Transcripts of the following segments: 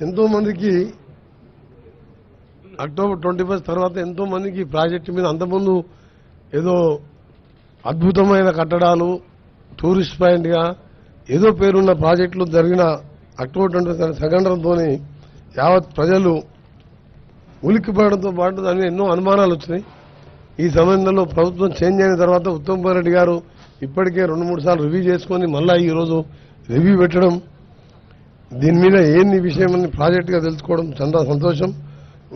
ఎంతో మందికి అక్టోబర్ 21 తర్వాత ఎంతో మందికి ప్రాజెక్టు మీద అంతకుముందు ఏదో అద్భుతమైన కట్టడాలు టూరిస్ట్ పాయింట్గా ఏదో పేరున్న ప్రాజెక్టులు జరిగిన అక్టోబర్ 21 సంఘటనతో యావత్ ప్రజలు ఉలిక్కిపడడంతో పాటు దాని ఎన్నో అనుమానాలు వచ్చినాయి. ఈ సంబంధంలో ప్రభుత్వం చేంజ్ అయిన తర్వాత ఉత్తమ్ కుమార్ రెడ్డి గారు ఇప్పటికే 2-3 సార్లు రివ్యూ చేసుకుని మళ్ళా ఈరోజు రివ్యూ పెట్టడం, దీని మీద ఏంది విషయం అని ప్రాజెక్టుగా తెలుసుకోవడం చాలా సంతోషం.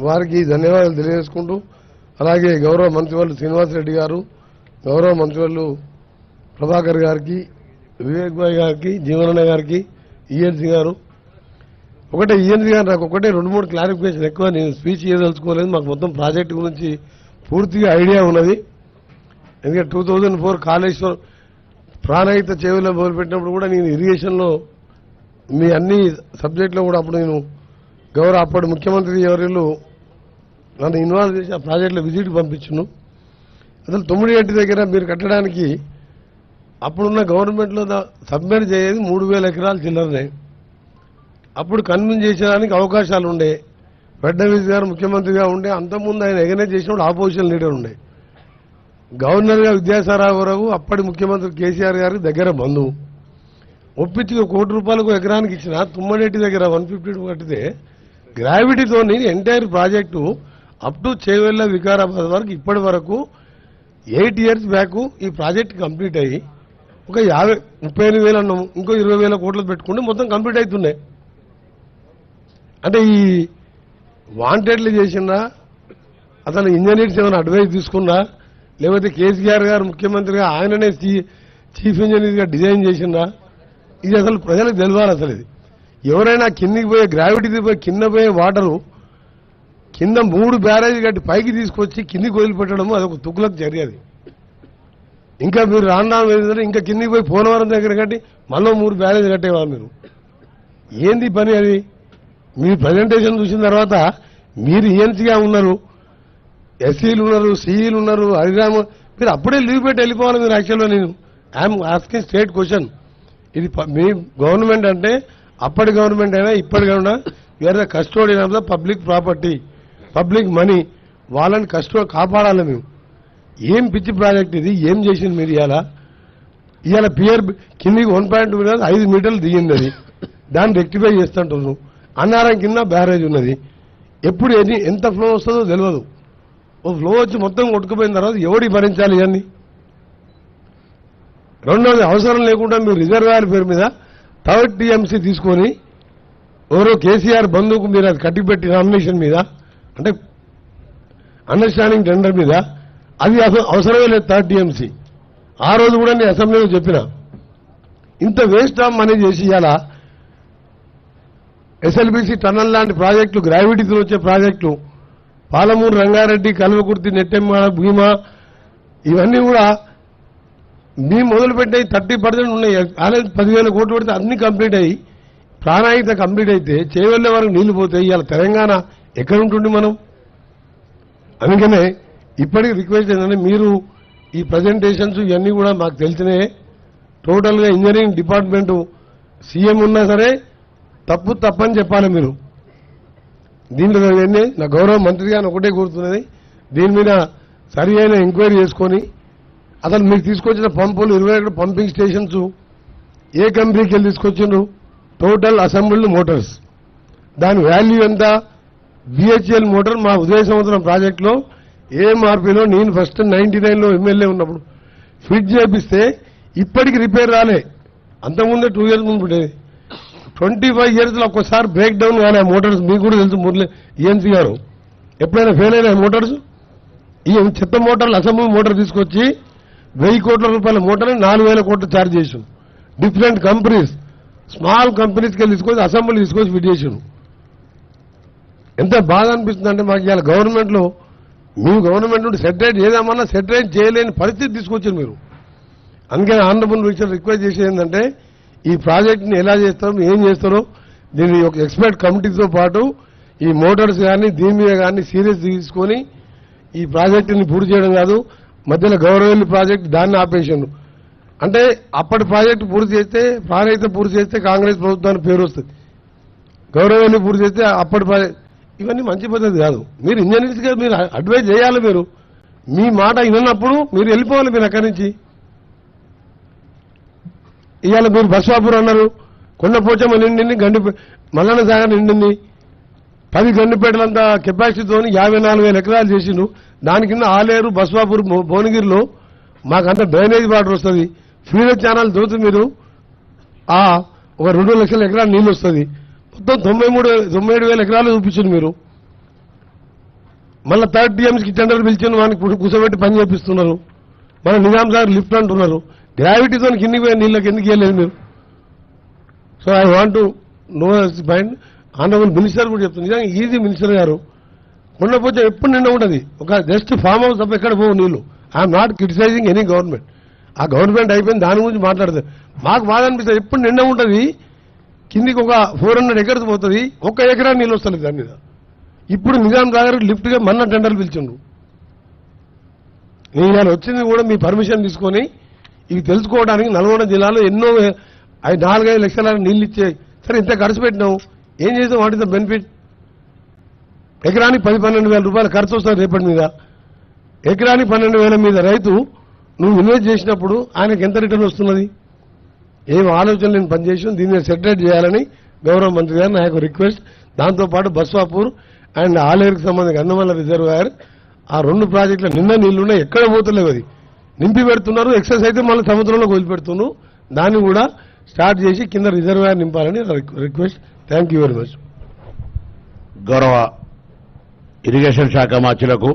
వారికి ధన్యవాదాలు తెలియజేసుకుంటూ, అలాగే గౌరవ మంత్రివర్యులు శ్రీనివాసరెడ్డి గారు, గౌరవ మంత్రివర్యులు ప్రభాకర్ గారికి, వివేక్ భాయ్ గారికి, జీవనన్న గారికి, ఈఎన్సీ గారు ఒకటే ఈఎన్సీ గారు నాకు ఒకటే 2-3 క్లారిఫికేషన్ ఎక్కువ నేను స్పీచ్ చేయదలుచుకోలేదు. మాకు మొత్తం ప్రాజెక్టు గురించి పూర్తిగా ఐడియా ఉన్నది. ఎందుకంటే 2004 కాళేశ్వరం ప్రాణహిత చెవుల్లో మొదలుపెట్టినప్పుడు కూడా నేను ఇరిగేషన్లో మీ అన్ని సబ్జెక్టులో కూడా అప్పుడు నేను గౌరవ అప్పటి ముఖ్యమంత్రి ఎవరిళ్ళు నన్ను ఇన్వాల్వ్ చేసి ఆ ప్రాజెక్టులో విజిట్ పంపించును. అసలు తొమ్మిడిగట్టి దగ్గర మీరు కట్టడానికి అప్పుడున్న గవర్నమెంట్లో సబ్మిట్ చేయేది 3,000 ఎకరాలు చిల్లరనే. అప్పుడు కన్విన్స్ చేసేదానికి అవకాశాలు ఉండే. ఫడ్నవీస్ గారు ముఖ్యమంత్రిగా ఉండే, అంతకుముందు ఆయన ఎగనైజ్ చేసినప్పుడు ఆపోజిషన్ లీడర్ ఉండే. గవర్నర్గా విద్యాసాగరరావు అప్పటి ముఖ్యమంత్రి కేసీఆర్ గారికి దగ్గర బంధువు ఒప్పించి ₹1 కోటి ఎకరానికి ఇచ్చిన తుమ్మడేటి దగ్గర 152 కట్టితే గ్రావిటీతో entire project up to Chevella Vikarabad వరకు ఇప్పటి వరకు 8 ఇయర్స్ బ్యాక్ ఈ ప్రాజెక్ట్ కంప్లీట్ అయ్యి ఒక 38,000 అన్నాం, ఇంకో 20,000 కోట్లు పెట్టుకుంటే మొత్తం కంప్లీట్ అవుతున్నాయి. అంటే ఈ వాంటెడ్లు చేసిందా, అసలు ఇంజనీర్స్ ఏమైనా అడ్వైస్ తీసుకున్నా, లేకపోతే కేసీఆర్ గారు ముఖ్యమంత్రిగా ఆయననే చీఫ్ ఇంజనీర్గా డిజైన్ చేసిందా, ఇది అసలు ప్రజలకు తెలియాలి. అసలు ఇది ఎవరైనా కిందికి పోయే గ్రావిటీకి పోయి కింద పోయే వాటరు కింద 3 బ్యారేజ్ కట్టి పైకి తీసుకొచ్చి కిందికి వదిలిపెట్టడం అదొక తుక్కులకు చర్య. అది ఇంకా మీరు రాండాం ఇంకా కిందికి పోయి పోలవరం దగ్గర కట్టి మళ్ళీ 3 బ్యారేజ్ కట్టేవాళ్ళు. మీరు ఏంది పని అది? మీ ప్రజెంటేషన్ చూసిన తర్వాత మీరు ఈఎన్సీగా ఉన్నారు, ఎస్సీలు ఉన్నారు, సిఈలు ఉన్నారు, హరిరామ, మీరు అప్పుడే లీవ్ పెట్టి వెళ్ళిపోవాలి. మీరు యాక్చువల్గా నేను ఐఎమ్ ఆస్కింగ్ స్ట్రేట్ క్వశ్చన్. ఇది మీ గవర్నమెంట్ అంటే అప్పటి గవర్నమెంట్ అయినా ఇప్పటి government we are the custodian of the public property, public money. వాళ్ళని కాపాడాలి మేము. ఏం పిచ్చి ప్రాజెక్ట్ ఇది? ఏం చేసింది మీరు? ఇవాళ పియర్ కిందికి 1.2 మీటర్లు 5 మీటర్లు దిగింది. అది దాన్ని రెక్టిఫై చేస్తుంటున్నాను. అన్నారం కింద బ్యారేజ్ ఉన్నది. ఎప్పుడు ఎంత ఫ్లో వస్తుందో తెలియదు. ఓ ఫ్లో వచ్చి మొత్తం కొట్టుకుపోయిన తర్వాత ఎవడి భరించాలి ఇవన్నీ? రెండోది, అవసరం లేకుండా మీరు రిజర్వాయర్ పేరు మీద 3rd టీఎంసీ తీసుకొని ఎవరో కేసీఆర్ బంధువుకు మీరు అది కట్టిపెట్టి నామినేషన్ మీద, అంటే అండర్స్టాండింగ్ టెండర్ మీద, అది అవసరమే లేదు 3rd టీఎంసీ. ఆ రోజు కూడా నేను అసెంబ్లీలో చెప్పిన, ఇంత వేస్ట్ ఆఫ్ మనీ చేసి ఇవాళ ఎస్ఎల్బీసీ టన్నల్ లాంటి ప్రాజెక్టులు, గ్రావిటీతో వచ్చే ప్రాజెక్టులు, పాలమూరు రంగారెడ్డి, కల్వకుర్తి, నెట్టెమ్మాడ, భీమా, ఇవన్నీ కూడా మేము మొదలుపెట్టాయి 30% ఉన్నాయి. అలాగే 10,000 కోట్లు పెడితే అన్ని కంప్లీట్ అయ్యి ప్రాణాయిత కంప్లీట్ అయితే చేవెళ్లే వరకు నీళ్లు పోతాయి. ఇవాళ తెలంగాణ ఎక్కడ ఉంటుంది మనం? అందుకనే ఇప్పటికీ రిక్వెస్ట్ ఏంటంటే, మీరు ఈ ప్రజెంటేషన్స్ ఇవన్నీ కూడా మాకు తెలిసినాయే. టోటల్గా ఇంజనీరింగ్ డిపార్ట్మెంటు సీఎం ఉన్నా సరే తప్పని చెప్పాలి మీరు. దీంట్లో నా గౌరవ మంత్రి గారిని ఒకటే కోరుతున్నది, దీని మీద సరి అయిన ఎంక్వైరీ చేసుకొని అసలు మీరు తీసుకొచ్చిన పంపులు 21 పంపింగ్ స్టేషన్స్ ఏ కంపెనీకి వెళ్ళి తీసుకొచ్చిండ్రు? టోటల్ అసెంబ్ల్డ్ మోటార్స్, దాని వాల్యూ ఎంత? బిహెచ్ఎల్ మోటార్ మా ఉదయ సముద్రం ప్రాజెక్టులో ఏఎంఆర్పీలో నేను ఫస్ట్ 99లో ఎమ్మెల్యే ఉన్నప్పుడు ఫిట్ చేపిస్తే ఇప్పటికి రిపేర్ రాలే. అంతకుముందే 2 ఇయర్స్ ముందు ఉండేది. 25 ఇయర్స్లో ఒక్కసారి బ్రేక్ డౌన్ కానీ ఆ మోటార్స్ మీకు కూడా తెలుసు. మురళి ఈఎన్సీ గారు ఎప్పుడైనా ఫెయిల్ అయినా మోటార్స్, ఈ చెత్త మోటార్లు అసెంబ్లీ మోటార్ తీసుకొచ్చి 1,000 కోట్ల రూపాయల మోటార్ని 4,000 కోట్లు ఛార్జ్ చేసాం. డిఫరెంట్ కంపెనీస్, స్మాల్ కంపెనీస్కి వెళ్ళి తీసుకొచ్చి అసెంబ్లీ తీసుకొచ్చి ఫిట్ చేసాను. ఎంత బాధ అనిపిస్తుంది అంటే, మాకు ఇవాళ గవర్నమెంట్లో మీ గవర్నమెంట్ నుండి సెటరేట్ చేద్దామన్నా సెటరేట్ చేయలేని పరిస్థితి తీసుకొచ్చారు మీరు. అందుకని ఆనరబుల్ మినిస్టర్ రిక్వెస్ట్ చేసేది ఏంటంటే, ఈ ప్రాజెక్ట్ని ఎలా చేస్తారో, ఏం చేస్తారో, దీన్ని ఒక ఎక్స్పర్ట్ కమిటీతో పాటు ఈ మోటార్స్ కానీ దీని మీద కానీ సీరియస్ తీసుకొని ఈ ప్రాజెక్టుని పూర్తి చేయడం కాదు. మధ్యలో గౌరవల్లి ప్రాజెక్టు దాన్ని ఆపేసాను. అంటే అప్పటి ప్రాజెక్టు పూర్తి చేస్తే, ప్రాణహిత పూర్తి చేస్తే కాంగ్రెస్ ప్రభుత్వానికి పేరు వస్తుంది. గౌరవాన్ని పూర్తి చేస్తే ఇవన్నీ మంచి పద్ధతి కాదు. మీరు ఇంజనీర్స్గా మీరు అడ్వైజ్ చేయాలి. మీరు మీ మాట విన్నప్పుడు మీరు వెళ్ళిపోవాలి. మీరు అక్కడి నుంచి ఇవాళ మీరు బస్వాపూర్ అన్నారు, కొండపోచమ్మ నిండింది, మల్లన్న సాగర్ నిండింది, 10 గండిపేటలంత కెపాసిటీతో 54,000 ఎకరాలు చేసిండు. దాని కింద ఆలేరు, బస్వాపూర్, భువనగిరిలో మాకంత డ్రైనేజ్ వాటర్ వస్తుంది. ఫీడర్ ఛానల్ తోటి మీరు ఒక 2 లక్షల ఎకరాలు నీళ్ళు వస్తుంది. మొత్తం 97,000 ఎకరాలు చూపించింది మీరు. మళ్ళీ 3 టీఎంసీకి టెండర్ పిలిచిండు, వానికి కూర్చోబెట్టి పని చేపిస్తున్నారు. మన నిజాం సాగర్ లిఫ్ట్ అంటున్నారు. గ్రావిటీతో కిందికి పోయే నీళ్ళకి ఎందుకు వెళ్ళలేదు మీరు? So I want to know point. Honourable minister కూడా చెప్తుంది, నిజంగా ఈజీ మినిస్టర్ గారు. కొండపోతే ఎప్పుడు నిండా ఉంటుంది. ఒక జస్ట్ ఫామ్ హౌస్ తప్ప ఎక్కడ పోవు నీళ్లు. I'm not criticising any government. ఆ గవర్నమెంట్ అయిపోయింది, దాని గురించి మాట్లాడదు. మాకు బాధ అనిపిస్తుంది, ఎప్పుడు నిండా ఉంటుంది. కిందికి ఒక 400 ఎకర్స్ పోతుంది, 1 ఎకరా నీళ్ళు వస్తుంది దాని మీద. ఇప్పుడు నిజాం సాగర్ లిఫ్ట్గా మొన్న టెండర్లు పిలిచిండు. నేను ఇవాళ వచ్చింది కూడా మీ పర్మిషన్ తీసుకొని ఇవి తెలుసుకోవడానికి. నల్గొండ జిల్లాలో ఎన్నో 4-5 లక్షల నీళ్ళు ఇచ్చాయి. సరే ఇంత ఖర్చు పెట్టినావు, ఏం చేసావు? What is the benefit? ఎకరానికి 10-12 వేల రూపాయలు ఖర్చు వస్తుంది రేపటి మీద. ఎకరానికి 12,000 మీద రైతు నువ్వు ఇన్వెస్ట్ చేసినప్పుడు ఆయనకు ఎంత రిటర్న్ వస్తున్నది? ఏం ఆలోచన నేను పనిచేసి దీన్ని సెటరేట్ చేయాలని గౌరవ మంత్రి గారు నా యొక్క రిక్వెస్ట్. దాంతోపాటు బస్వాపూర్ అండ్ ఆలేరుకు సంబంధించిన గన్నమల్ల రిజర్వాయర్, ఆ 2 ప్రాజెక్టుల నిన్న నీళ్లున్నాయి, ఎక్కడ పోతలేవు. అది నింపి పెడుతున్నారు, ఎక్సెస్ అయితే మళ్ళీ సముద్రంలో వదిలిపెడుతున్నారు. దాన్ని కూడా స్టార్ట్ చేసి కింద రిజర్వాయర్ నింపాలని request. Thank you very much. గౌరవ ఇరిగేషన్ శాఖ మంత్రులకు